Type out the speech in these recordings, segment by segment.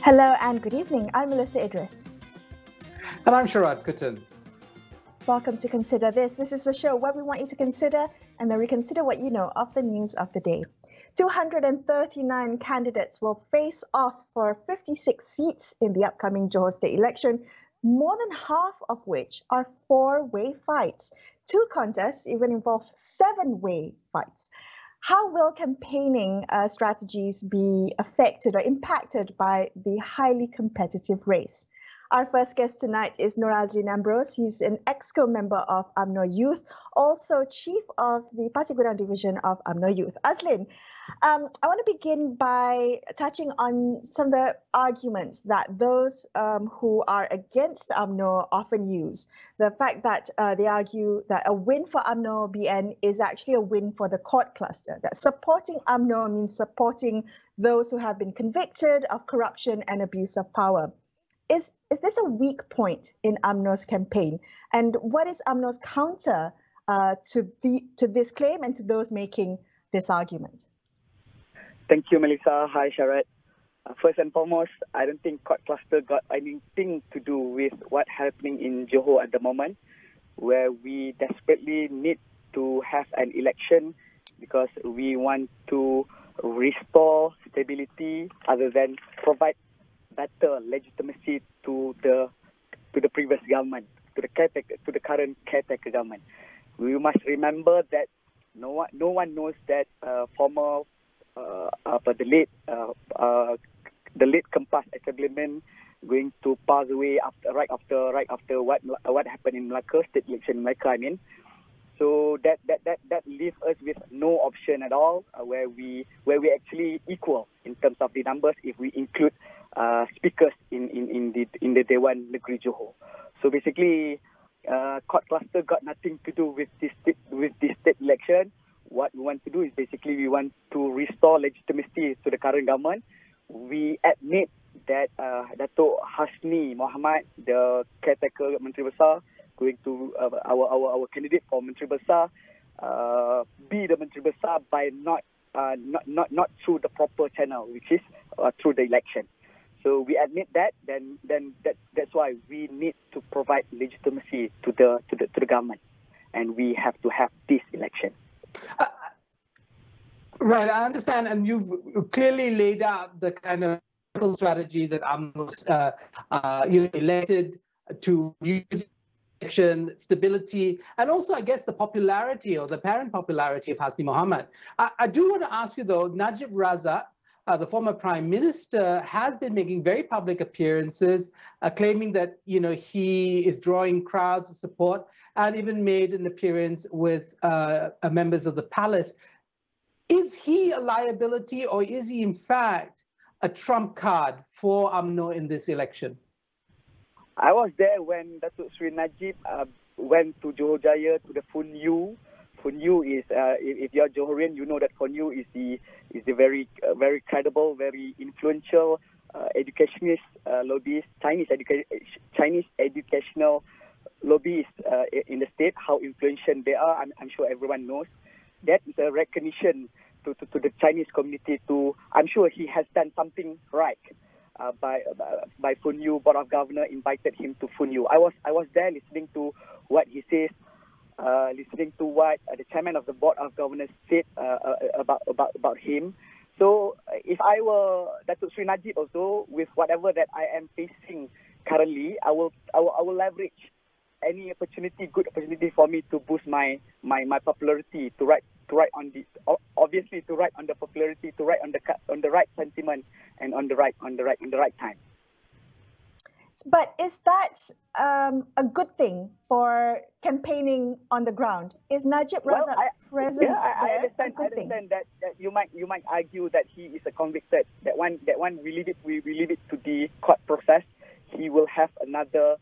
Hello and good evening. I'm Melissa Idris. And I'm Sharad Kuttan. Welcome to Consider This. This is the show where we want you to consider and then reconsider what you know of the news of the day. 239 candidates will face off for 56 seats in the upcoming Johor state election, more than half of which are four-way fights. Two contests even involve seven-way fights. How will campaigning strategies be affected or impacted by the highly competitive race? Our first guest tonight is Norazlin Ambrose. He's an EXCO member of UMNO Youth, also chief of the Pasir Gudang division of UMNO Youth. Azlin, I want to begin by touching on some of the arguments that those who are against UMNO often use. The fact that they argue that a win for UMNO BN is actually a win for the court cluster, that supporting UMNO means supporting those who have been convicted of corruption and abuse of power. Is this a weak point in UMNO's campaign? And what is UMNO's counter to this claim and to those making this argument? Thank you, Melissa. Hi, Sharad. First and foremost, I don't think court cluster got anything to do with what's happening in Johor at the moment, where we desperately need to have an election because we want to restore stability other than provide better legitimacy to the previous government, to the current caretaker government. We must remember that no one knows that the late Kempas establishment going to pass away right after what happened in Melaka, state election in Melaka. I mean, so that leaves us with no option at all, where we actually equal in terms of the numbers if we include speakers in the Dewan Negeri Johor. So basically, court cluster got nothing to do with this state election. What we want to do is basically we want to restore legitimacy to the current government. We admit that Dato' Hasni Mohamad, the caretaker Menteri Besar, going to our candidate for Menteri Besar, be the Menteri Besar by not through the proper channel, which is through the election. So we admit that. Then that's why we need to provide legitimacy to the government, and we have to have this election. Right, I understand, and you've clearly laid out the kind of strategy that UMNO's elected to use election stability, and also, I guess, the popularity or the apparent popularity of Hasni Mohamad. I do want to ask you, though, Najib Razak, the former prime minister, has been making very public appearances, claiming that he is drawing crowds of support, and even made an appearance with members of the palace. Is he a liability, or is he in fact a trump card for UMNO in this election? I was there when Datuk Sri Najib went to Johor Jaya to the FUNU. FUNU is, if you're Johorian, you know that FUNU is the very credible, very influential educationist lobbyist, Chinese educational lobbyists in the state. How influential they are, I'm sure everyone knows. That is a recognition to the Chinese community. I'm sure he has done something right. By FUNU, Board of Governor invited him to FUNU. I was there listening to what he says, listening to what the chairman of the Board of Governors said about him. So if I were Datuk Sri Najib also, with whatever that I am facing currently, I will leverage any opportunity, good opportunity for me to boost my popularity, to write on the, obviously to write on the popularity, to write on the right sentiment and on the right time. But is that a good thing for campaigning on the ground? Is Najib Razak's presence I understand thing? that you might argue that he is a convicted. That one we leave it to the court process. He will have another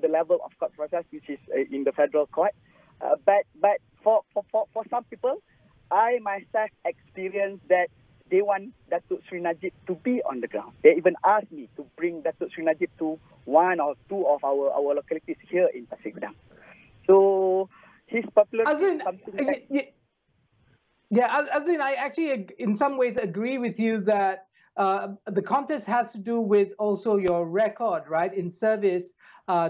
level of court process, which is in the federal court. But for some people, I myself experienced that they want Datuk Sri Najib to be on the ground. They even asked me to bring Datuk Sri Najib to one or two of our localities here in Pasir Gudang. So his popularity is something that... Yeah, Azrin, I actually, in some ways, agree with you that the contest has to do with also your record, right, in service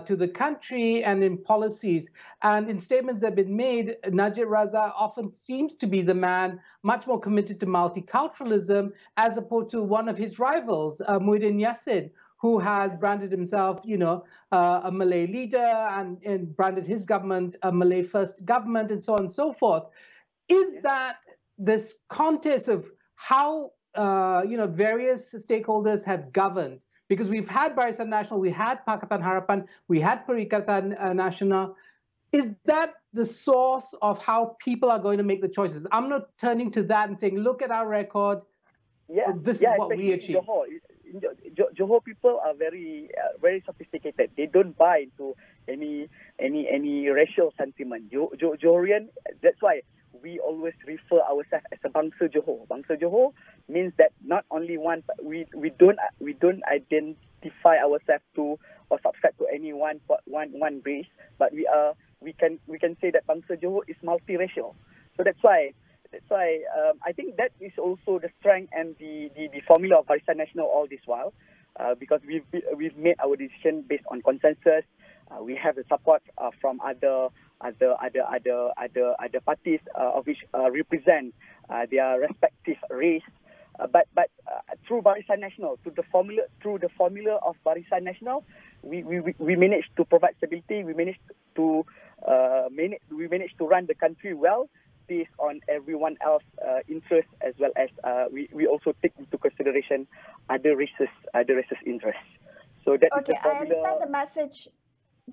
to the country and in policies. And in statements that have been made, Najib Razak often seems to be the man much more committed to multiculturalism as opposed to one of his rivals, Muhyiddin Yassin, who has branded himself, a Malay leader and branded his government a Malay first government and so on and so forth. Is that this contest of how various stakeholders have governed? Because we've had Barisan Nasional, we had Pakatan Harapan, we had Perikatan Nasional. Is that the source of how people are going to make the choices? I'm not turning to that and saying, look at our record. This is what we achieved. Johor people are very sophisticated. They don't buy into any racial sentiment. Johorian, that's why we always refer ourselves as a Bangsa Johor. Bangsa Johor means that not only one, we don't identify ourselves to or subscribe to any one race, but we can say that Bangsa Johor is multiracial. So that's why I think that is also the strength and the formula of Barisan Nasional all this while, because we've made our decision based on consensus. We have the support from other parties of which represent their respective race. But through Barisan Nasional, through the formula of Barisan Nasional, we managed to provide stability. We managed to run the country well, based on everyone else's interest, as well as we also take into consideration other races' interests. So that is the formula. I understand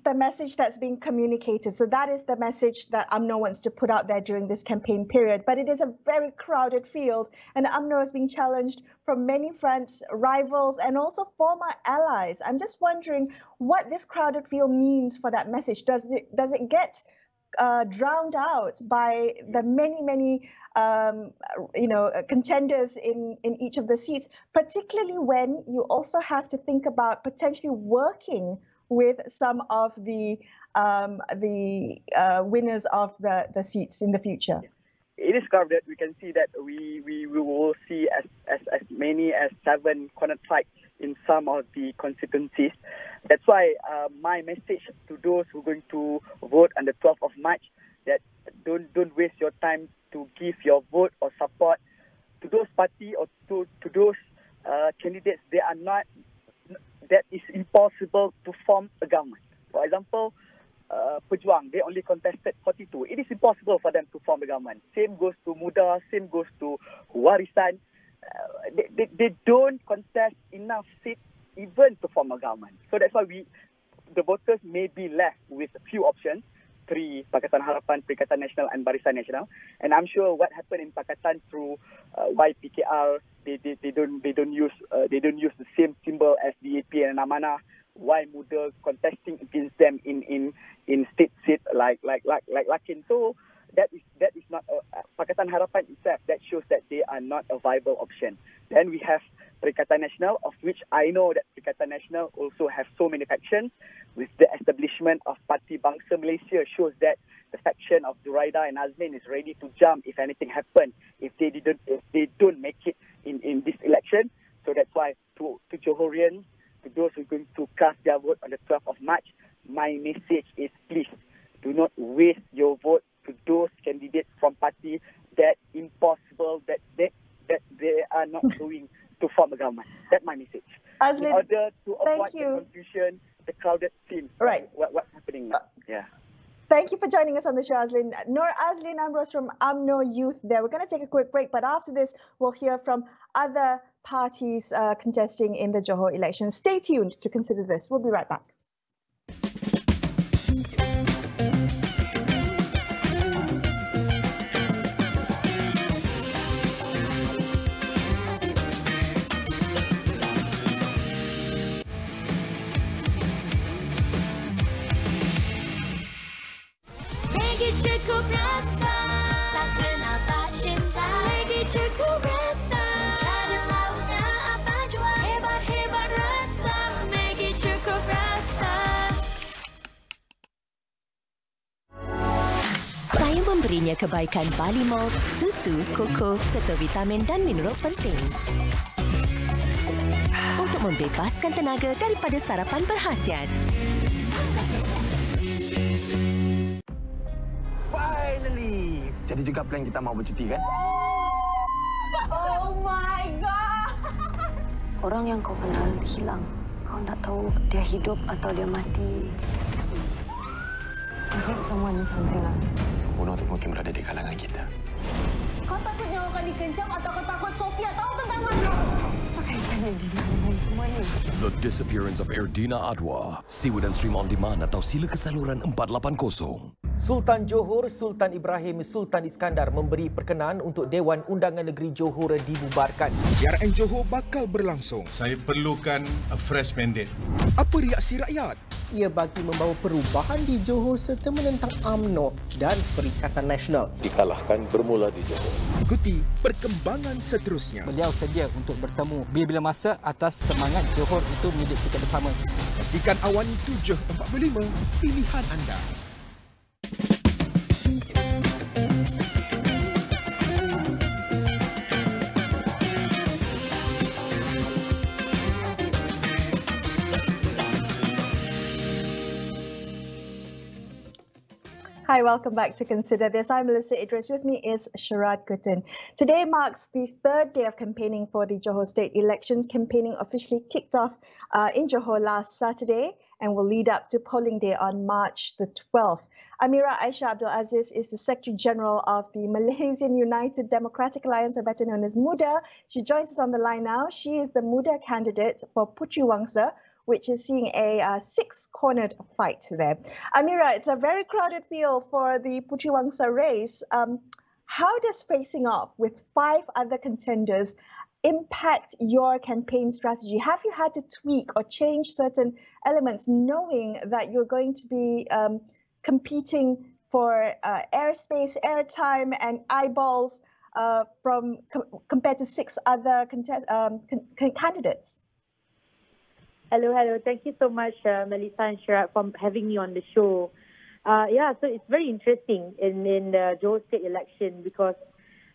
the message that's being communicated. So that is the message that UMNO wants to put out there during this campaign period. But it is a very crowded field, and UMNO is being challenged from many fronts, rivals, and also former allies. I'm just wondering what this crowded field means for that message. Does it get drowned out by the many contenders in each of the seats, particularly when you also have to think about potentially working with some of the winners of the seats in the future? It is crowded. We can see that we will see as many as 7 corner tribes in some of the constituencies. That's why my message to those who are going to vote on the 12th of March, that don't waste your time to give your vote or support to those party or to those candidates. That is impossible to form a government. For example, Pejuang, they only contested 42. It is impossible for them to form a government. Same goes to Muda, same goes to Warisan. They don't contest enough seats even to form a government. So that's why the voters may be left with a few options: 3, Pakatan Harapan, Perikatan Nasional, and Barisan Nasional. And I'm sure what happened in Pakatan through YPKR, they don't use the same symbol as DAP and Amanah. Why Muda contesting against them in state seat like Lakin? So that is not Pakatan Harapan itself. That shows that they are not a viable option. Then we have Perikatan Nasional, of which I know that Perikatan Nasional also have so many factions. With the establishment of Parti Bangsa Malaysia, shows that the faction of Zuraida and Azmin is ready to jump if anything happens, if they don't make it in this election. So that's why to Johorians, to those who are going to cast their vote on the 12th of March, my message is, please do not waste your vote to those candidates from party that impossible, that they are not going to form a government. That's my message. Azlin, in order to avoid the confusion, the crowded scene. Right. What's happening now? Yeah. Thank you for joining us on the show, Azlin. Azlin Ambrose from UMNO Youth there. We're going to take a quick break, but after this, we'll hear from other parties contesting in the Johor election. Stay tuned to consider this. We'll be right back. Cukup rasa, tak kenal tak cinta. Lagi cukup rasa, mencari lauknya apa jua. Hebat-hebat rasa, Maggi cukup rasa. Saya memberinya kebaikan Bali Malt, susu, koko serta vitamin dan mineral penting. untuk membebaskan tenaga daripada sarapan berkhasiat. Finally! Jadi juga plan kita mau bercuti, kan? Oh my God! Orang yang kau kenal hilang. Kau nak tahu dia hidup atau dia mati. I think someone is hunting us. Pembunuh itu mungkin berada di kalangan kita. Kau takut nyawa kau dikencam atau kau takut Sofia tahu tentang Mano? Apa kaitannya Dina dengan semua ini? The Disappearance of Erdina Adwa. Siwa dan stream on demand atau sila ke saluran 480. Sultan Johor Sultan Ibrahim Sultan Iskandar memberi perkenaan untuk Dewan Undangan Negeri Johor dibubarkan. PRN Johor bakal berlangsung. Saya perlukan a fresh mandate. Apa reaksi rakyat? Ia bagi membawa perubahan di Johor serta menentang UMNO dan Perikatan Nasional. Dikalahkan bermula di Johor. Ikuti perkembangan seterusnya. Beliau sedia untuk bertemu bila-bila masa atas semangat Johor itu milik kita bersama. Pastikan AWANI 745 pilihan anda. Hi, welcome back to Consider This. I'm Melissa Idris. With me is Sharad Kutin. Today marks the third day of campaigning for the Johor state elections. Campaigning officially kicked off in Johor last Saturday and will lead up to polling day on March the 12th. Amira Aisha Abdul Aziz is the Secretary General of the Malaysian United Democratic Alliance, or better known as MUDA. She joins us on the line now. She is the MUDA candidate for Puteri Wangsa, which is seeing a six-cornered fight there. Amira, it's a very crowded field for the Puteri Wangsa race. How does facing off with 5 other contenders impact your campaign strategy? Have you had to tweak or change certain elements, knowing that you're going to be competing for airspace, airtime, and eyeballs compared to 6 other candidates? Hello. Thank you so much, Melissa and Sharad, for having me on the show. So it's very interesting in the Johor state election, because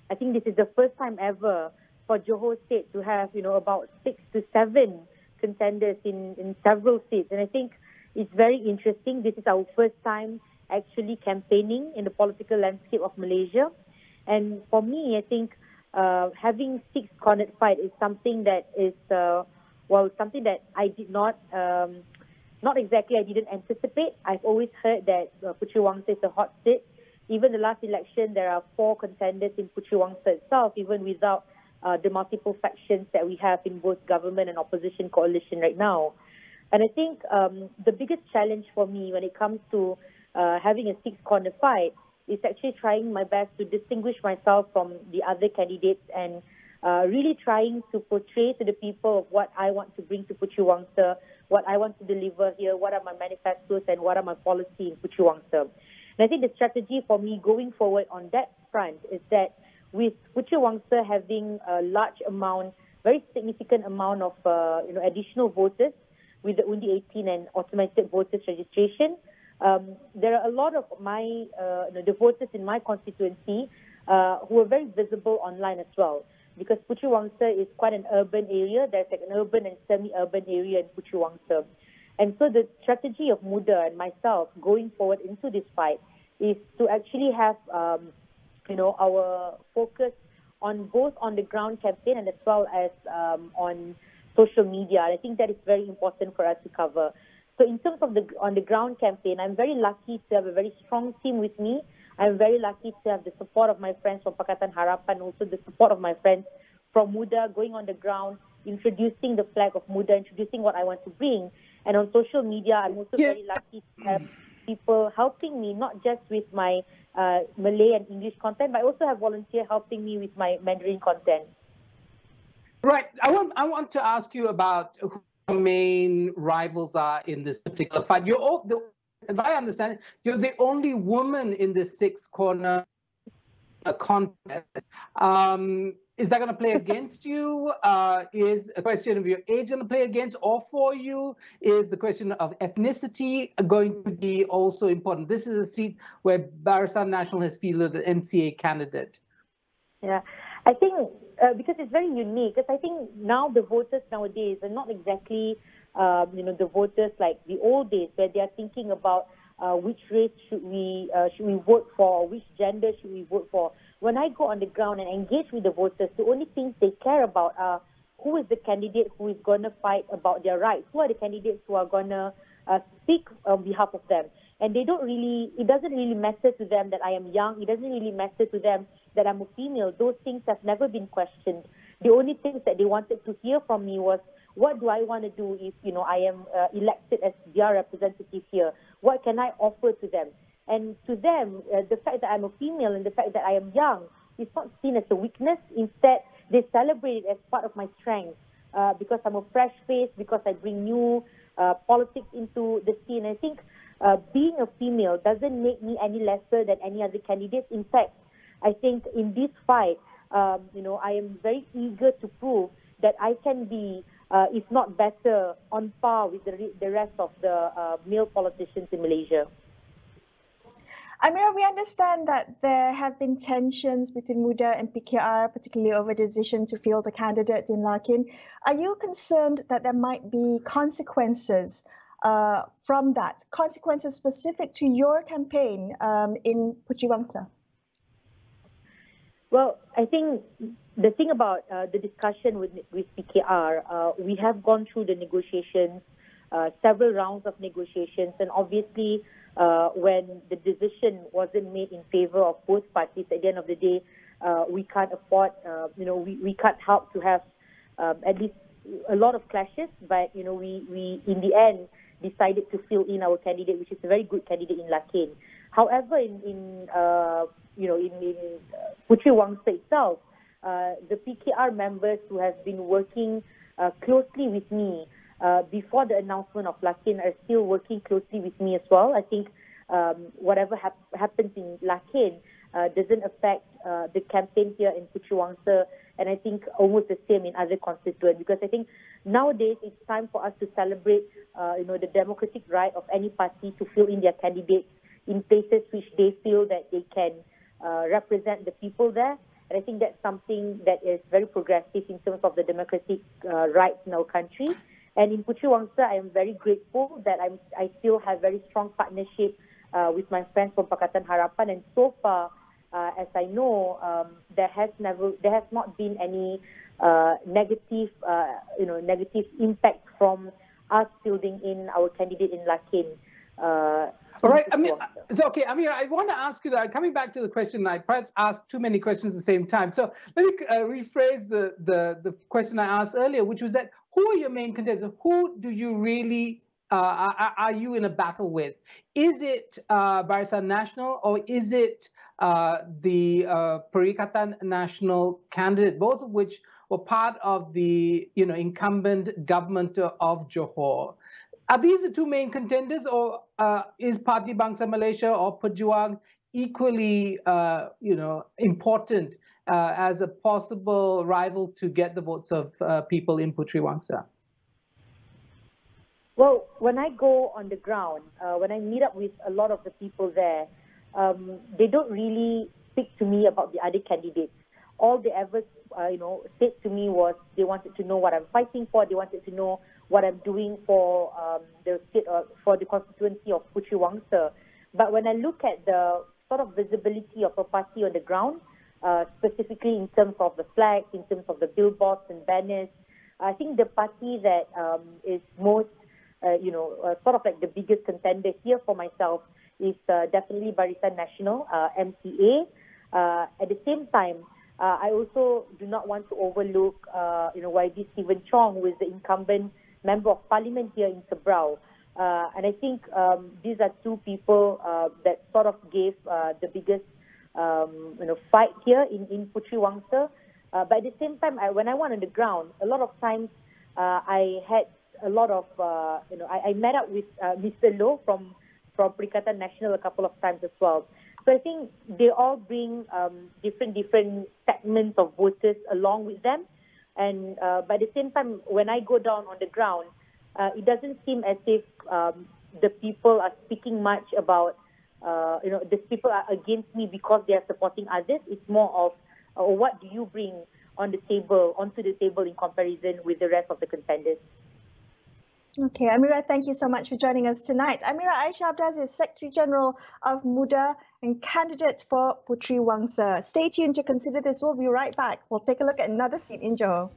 I think this is the first time ever for Johor state to have, about 6 to 7 contenders in several seats. And I think it's very interesting. This is our first time actually campaigning in the political landscape of Malaysia. And for me, I think having 6-cornered fight is something that is... something that I did not exactly, I didn't anticipate. I've always heard that Puteri Wangsa is a hot seat. Even the last election, there are 4 contenders in Puteri Wangsa itself, even without the multiple factions that we have in both government and opposition coalition right now. And I think the biggest challenge for me when it comes to having a 6-corner fight is actually trying my best to distinguish myself from the other candidates and really trying to portray to the people of what I want to bring to Puteri Wangsa, what I want to deliver here, what are my manifestos and what are my policy in Puteri Wangsa. And I think the strategy for me going forward on that front is that with Puteri Wangsa having a large amount, very significant amount of additional voters with the Undi 18 and automated voters registration, there are a lot of my the voters in my constituency who are very visible online as well. Because Puteri Wangsa is quite an urban area. There's like an urban and semi-urban area in Puteri Wangsa. And so the strategy of MUDA and myself going forward into this fight is to actually have, our focus on both on the ground campaign and as well as on social media. And I think that is very important for us to cover. So in terms of on the ground campaign, I'm very lucky to have a very strong team with me. I'm very lucky to have the support of my friends from Pakatan Harapan, also the support of my friends from MUDA, going on the ground, introducing the flag of MUDA, introducing what I want to bring. And on social media, I'm also very lucky to have people helping me, not just with my Malay and English content, but I also have volunteers helping me with my Mandarin content. Right. I want to ask you about who the main rivals are in this particular fight. You're all as I understand it, you're the only woman in this 6-corner contest. Is that going to play against you? Is a question of your age going to play against or for you? Is the question of ethnicity going to be also important? This is a seat where Barisan Nasional has fielded an MCA candidate. Yeah, I think because it's very unique. Because I think now the voters nowadays are not exactly, the voters like the old days where they are thinking about which race should we vote for, which gender should we vote for. When I go on the ground and engage with the voters, the only things they care about are who is the candidate who is going to fight about their rights, who are the candidates who are going to speak on behalf of them. And it doesn't really matter to them that I am young. It doesn't really matter to them that I'm a female. Those things have never been questioned. The only things that they wanted to hear from me was, what do I want to do if, I am elected as their representative here? What can I offer to them? And to them, the fact that I'm a female and the fact that I am young is not seen as a weakness. Instead, they celebrate it as part of my strength because I'm a fresh face, because I bring new politics into the scene. I think being a female doesn't make me any lesser than any other candidate. In fact, I think in this fight, I am very eager to prove that I can be, if not better, on par with the rest of the male politicians in Malaysia. Amira, we understand that there have been tensions between MUDA and PKR, particularly over the decision to field a candidate in Larkin. Are you concerned that there might be consequences from that, consequences specific to your campaign in Puteri Wangsa? Well, I think the thing about the discussion with PKR, we have gone through the negotiations, several rounds of negotiations, and obviously when the decision wasn't made in favor of both parties, at the end of the day, we can't afford, we can't help to have at least a lot of clashes, but, we in the end decided to fill in our candidate, which is a very good candidate in Larkin. However, in Puteri Wangsa itself, the PKR members who have been working closely with me before the announcement of Larkin are still working closely with me as well. I think whatever happens in Larkin doesn't affect the campaign here in Puteri Wangsa, and I think almost the same in other constituents, because I think nowadays it's time for us to celebrate the democratic right of any party to fill in their candidates in places which they feel that they can represent the people there. And I think that's something that is very progressive in terms of the democratic rights in our country. And in Puteri Wangsa, I am very grateful that I still have very strong partnership with my friends from Pakatan Harapan. And so far, as I know, there has not been any negative impact from us fielding in our candidate in Larkin. All right, okay, Amira, I want to ask you that, coming back to the question, I perhaps asked too many questions at the same time. So let me rephrase the question I asked earlier, which was that, who are your main contenders? Who do you really, are you in a battle with? Is it Barisan Nasional, or is it the Perikatan Nasional candidate, both of which were part of the incumbent government of Johor? Are these the two main contenders, or is Parti Bangsa Malaysia or Pejuang equally, important as a possible rival to get the votes of people in Puteri Wangsa? Well, when I go on the ground, when I meet up with a lot of the people there, they don't really speak to me about the other candidates. All they ever, said to me was they wanted to know what I'm fighting for. They wanted to know what I'm doing for the state, for the constituency of Puteri Wangsa. But when I look at the sort of visibility of a party on the ground, specifically in terms of the flags, in terms of the billboards and banners, I think the party that is most, sort of like the biggest contender here for myself is definitely Barisan Nasional, MCA. At the same time, I also do not want to overlook, YB Stephen Chong, who is the incumbent Member of Parliament here in Sebrau. And I think these are two people that sort of gave the biggest, fight here in Puteri Wangsa. But at the same time, when I went on the ground, a lot of times I had a lot of, I met up with Mr. Loh from Perikatan Nasional a couple of times as well. So I think they all bring different segments of voters along with them. And by the same time, when I go down on the ground, it doesn't seem as if the people are speaking much about, these people are against me because they are supporting others. It's more of what do you bring onto the table in comparison with the rest of the contenders. Okay, Amira, thank you so much for joining us tonight. Amira Aisyah Abdulaziz, Secretary General of Muda and candidate for Puteri Wangsa. Stay tuned to consider this. We'll be right back. We'll take a look at another seat in Johor.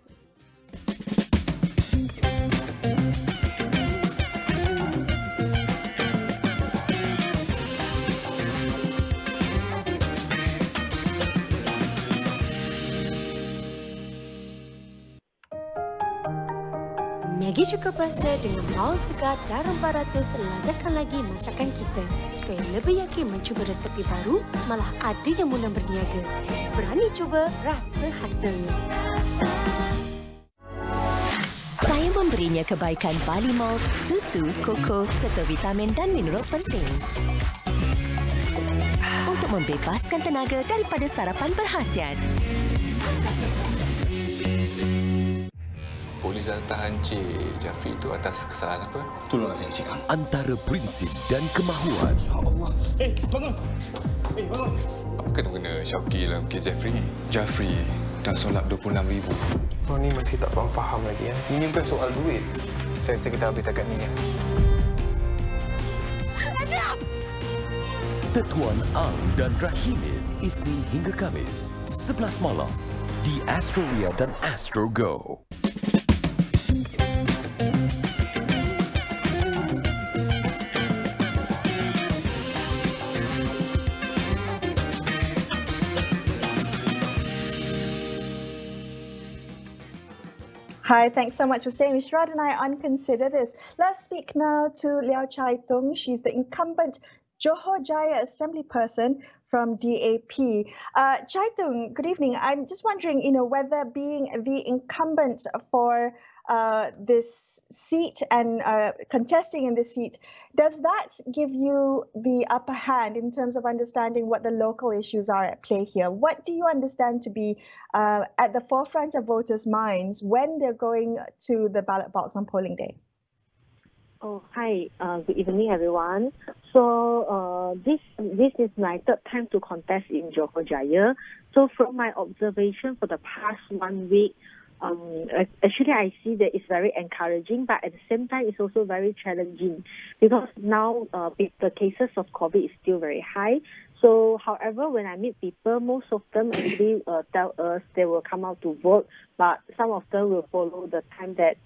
Maggi cukup rasa dengan bawang segar dan rempah ratus lazatkan lagi masakan kita. Supaya lebih yakin mencuba resepi baru, malah ada yang mula berniaga. Berani cuba, rasa hasilnya. Saya memberinya kebaikan barley malt, susu, koko serta vitamin dan mineral penting. Untuk membebaskan tenaga daripada sarapan berkhasiat. Polis dah tahan Cik Jafri itu atas kesalahan apa? Tolonglah saya cakap. Antara prinsip dan kemahuan. Ya Allah. Bangun! Bangun! Apa kena-kena Syauqi dalam kes Jafri? Jafri dah solat 26,000. Kau ni masih tak faham lagi. Ini bukan soal duit. Saya rasa kita habis takat ni. Tetuan Ang dan Rahimid, Isnin hingga Khamis, 11 malam di Astro dan Astro Go. Hi, thanks so much for staying with Shrad and I on Consider This. Let's speak now to Liao Chai Tung. She's the incumbent Johor Jaya Assembly person from DAP. Chai Tung, good evening. I'm just wondering, whether being the incumbent for this seat and contesting in this seat, does that give you the upper hand in terms of understanding what the local issues are at play here? What do you understand to be at the forefront of voters' minds when they're going to the ballot box on polling day? Oh, hi. Good evening, everyone. So this is my third time to contest in Johor Jaya. So from my observation for the past 1 week, actually I see that it's very encouraging, but at the same time it's also very challenging because now the cases of COVID is still very high. So however, when I meet people, most of them actually tell us they will come out to vote, but some of them will follow the time that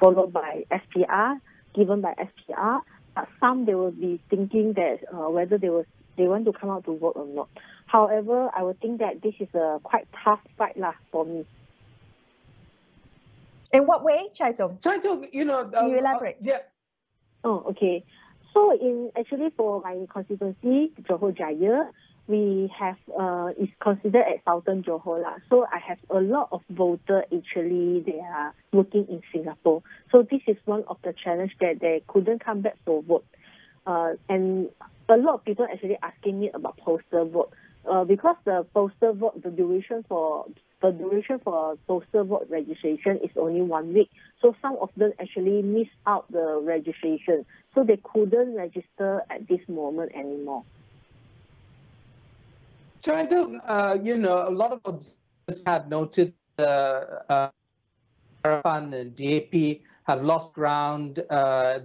followed by SPR, given by SPR. But some they will be thinking that whether they want to come out to vote or not. However, I would think that this is a quite tough fight for me. In what way, Chai Tung? Chai Tung, Can you elaborate? Yeah. Oh, okay. So actually for my constituency, Johor Jaya, we have is considered as Southern Johor lah. So I have a lot of voters actually they are working in Singapore. So this is one of the challenge that they couldn't come back for vote. And a lot of people actually asking me about postal vote. Because the postal vote, the duration for postal vote registration is only 1 week. So some of them actually miss out the registration. So they couldn't register at this moment anymore. So I think, a lot of observers have noted the Harapan and DAP have lost ground.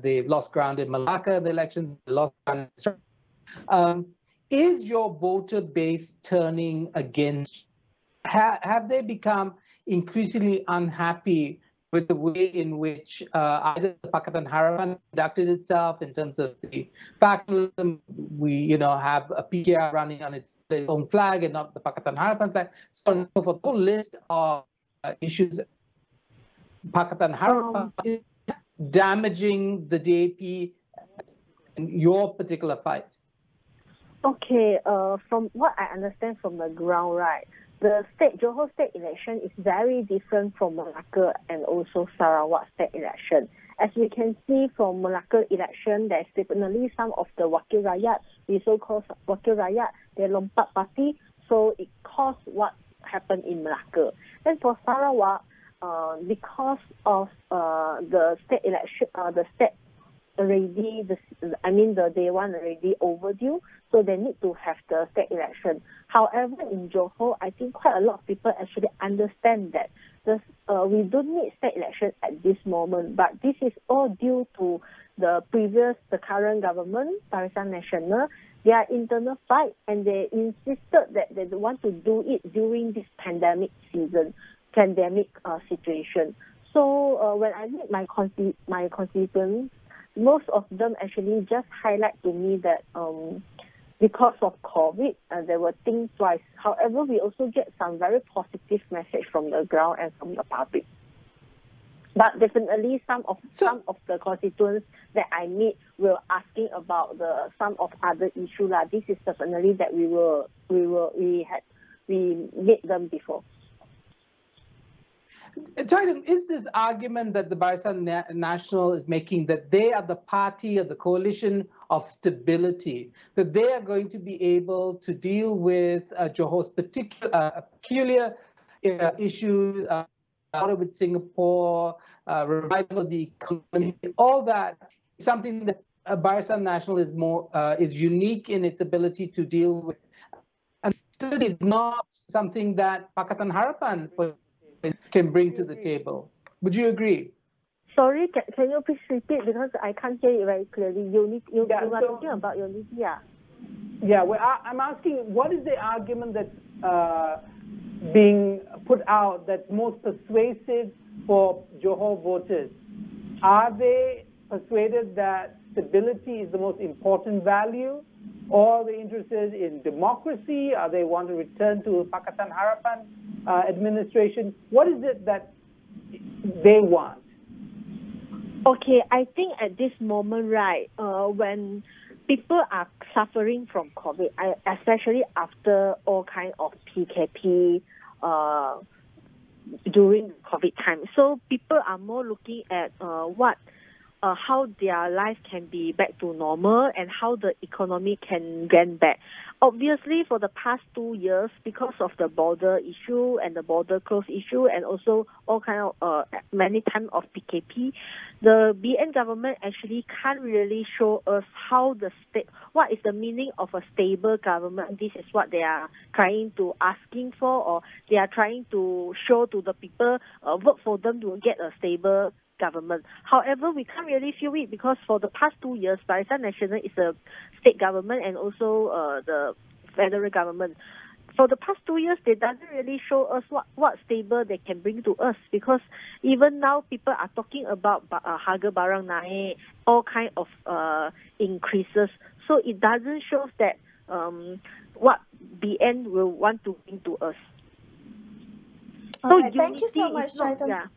They've lost ground in Malacca, the elections, lost ground in is your voter base turning against? Have they become increasingly unhappy with the way in which either the Pakatan Harapan conducted itself in terms of the factionalism? We, have a PKR running on its own flag and not the Pakatan Harapan flag. So for the whole list of issues, Pakatan Harapan is damaging the DAP in your particular fight. Okay, from what I understand from the ground, right, the Johor state election is very different from Malacca and also Sarawak state election. As we can see from Malacca election, there's definitely some of the Wakil Rakyat, we so-called Wakil Rakyat, they lompat party, so it caused what happened in Malacca. And for Sarawak, because of the state election, the state already, the day one already overdue, so they need to have the state election. However, in Johor, I think quite a lot of people actually understand that we don't need state election at this moment, but this is all due to the current government, Barisan Nasional, their internal fight, and they insisted that they want to do it during this pandemic situation. So when I meet my constituents, most of them actually just highlight to me that because of COVID, they will think twice. However, we also get some very positive message from the ground and from the public. But definitely, some of the constituents that I meet will asking about some of other issues. This is definitely that we met them before. Chaitum, is this argument that the Barisan Nasional is making that they are the party or the coalition of stability, that they are going to be able to deal with Johor's peculiar issues, with Singapore, revival of the economy, all that is something that Barisan Nasional is unique in its ability to deal with, and still is not something that Pakatan Harapan can bring to the table. Would you agree? Sorry, can you please repeat, because I can't hear it very clearly. You are talking about unity, yeah. Yeah, well, I'm asking, what is the argument that's being put out that's most persuasive for Johor voters? Are they persuaded that stability is the most important value, or are they interested in democracy? Are they want to return to Pakatan Harapan administration? What is it that they want? Okay, I think at this moment, right, when people are suffering from COVID, especially after all kind of PKP during COVID time, so people are more looking at how their life can be back to normal and how the economy can get back. Obviously, for the past 2 years, because of the border issue and the border close issue, and also all kind of many times of PKP, the BN government actually can't really show us what is the meaning of a stable government. This is what they are trying to asking for, or they are trying to show to the people, vote for them to get a stable government. However, we can't really feel it because for the past 2 years, Barisan Nasional is a state government and also the federal government. For the past 2 years, they doesn't really show us what stable they can bring to us, because even now people are talking about harga barang naik, all kind of increases. So it doesn't show that what BN will want to bring to us. All right, thank you so much, Chaitum.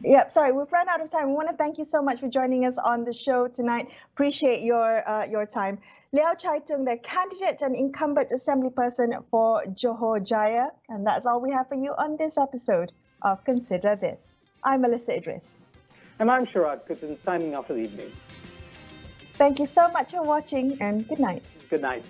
Yeah, sorry, we've run out of time. We want to thank you so much for joining us on the show tonight. Appreciate your time. Liao Chaitung, the candidate and incumbent assembly person for Johor Jaya. And that's all we have for you on this episode of Consider This. I'm Melissa Idris. And I'm Sharad Kuttan, signing off for the evening. Thank you so much for watching, and good night. Good night.